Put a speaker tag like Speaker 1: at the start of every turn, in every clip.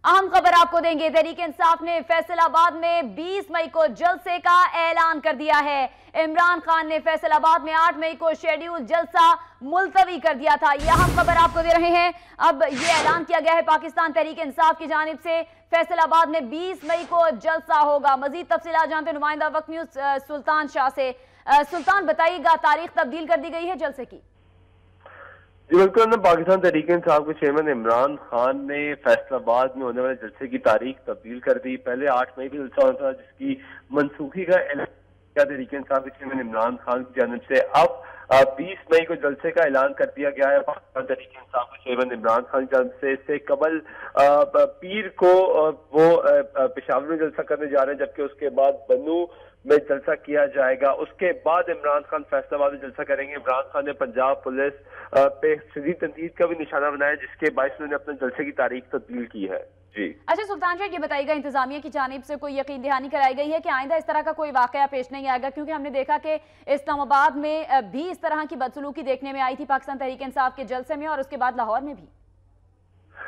Speaker 1: अहम खबर आपको देंगे। तहरीक इंसाफ ने फैसलाबाद में 20 मई को जलसे का ऐलान कर दिया है। इमरान खान ने फैसलाबाद में 8 मई को शेड्यूल जलसा मुलतवी कर दिया था। यह अहम खबर आपको दे रहे हैं। अब ये ऐलान किया गया है पाकिस्तान तहरीक इंसाफ की जानिब से, फैसलाबाद में 20 मई को जलसा होगा। मजीद तफसीलात जानते हैं नुमाइंदा वक्त न्यूज सुल्तान शाह से। सुल्तान, बताइएगा, तारीख तब्दील कर दी गई है जलसे की?
Speaker 2: जी बिल्कुल, पाकिस्तान तहरीक इंसाफ के चेयरमैन इमरान खान ने फैसलाबाद में होने वाले जलसे की तारीख तब्दील कर दी। पहले 8 मई को जलसा होना था, जिसकी मनसूखी का ऐलान किया तहरीक इंसाफ के चेयरमैन इमरान खान की जानिब से। अब 20 मई को जलसे का ऐलान कर दिया गया है पाकिस्तान तहरीक इंसाफ के चेयरमैन इमरान खान की जानिब से। इससे कबल पीर को वो पेशावर में जलसा करने जा रहे हैं, जबकि उसके बाद बनू में जलसा किया जाएगा। उसके बाद इमरान खान फैसलाबाद में जलसा करेंगे। इमरान खान ने पंजाब पुलिस पे शदीद तनकीद का भी निशाना बनाया, जिसके बायस उन्होंने अपने जलसे की तारीख तब्दील की है। जी
Speaker 1: अच्छा सुल्तान शाह, ये बताइएगा, इंतजामिया की जानिब से कोई यकीन दहानी कराई गई है कि आइंदा इस तरह का कोई वाकया पेश नहीं आएगा? क्योंकि हमने देखा कि इस्लामाबाद में भी इस तरह की बदसलूकी देखने में आई थी पाकिस्तान तहरीक इंसाफ के जलसे में, और उसके बाद लाहौर में भी।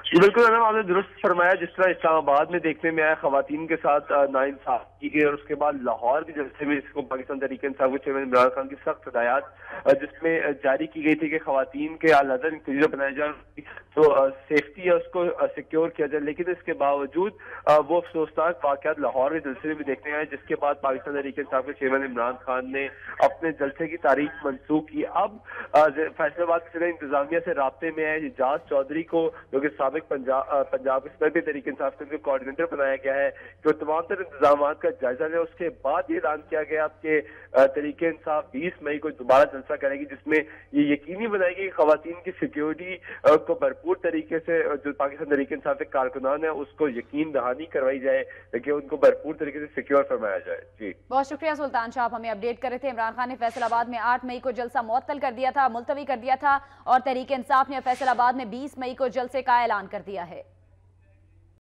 Speaker 2: बिल्कुल आपने दुरुस्त फरमाया। जिस तरह इस्लामाबाद में देखने में आया खवातीन के साथ नाइंसाफी की गई, और उसके बाद लाहौर के जलसे में इसको पाकिस्तान तहरीक इंसाफ के चेयरमैन इमरान खान की सख्त हिदायत जिसमें जारी की गई थी कि खवातीन के आलादा इंक्लूजर बनाए जाए, तो सेफ्टी है उसको सिक्योर किया जाए। लेकिन इसके बावजूद वो अफसोसनाक वाकयात लाहौर के जलसे में भी देखने आए, जिसके बाद पाकिस्तान तहरीक इंसाफ के चेयरमैन इमरान खान ने अपने जलसे की तारीख मनसूख की। अब फैसलाबाद के इंतजामिया से राब्ते में आए एजाज चौधरी को, जो कि साबिक पंजाब के सदर तहरीक इंसाफ के कोऑर्डिनेटर बनाया गया है, जो तमाम तर इंतजाम का जायजा ले। उसके बाद ये ऐलान किया गया कि तहरीक इंसाफ 20 मई को दोबारा जलसा करेगी, जिसमें ये यकीनी बनाएगी कि खवातीन की सिक्योरिटी को भरपूर तरीके से, जो पाकिस्तान तहरीक इंसाफ के कारकुनान है, उसको यकीन दहानी करवाई जाए कि उनको भरपूर तरीके से सिक्योर फरमाया जाए। जी
Speaker 1: बहुत शुक्रिया सुल्तान शाह, हमें अपडेट कर रहे थे। इमरान खान ने फैसलाबाद में 8 मई को जलसा मुअत्तल कर दिया था, मुलतवी कर दिया था, और तहरीक इंसाफ ने फैसलाबाद में 20 मई को जलसे का ऐलान कर दिया है।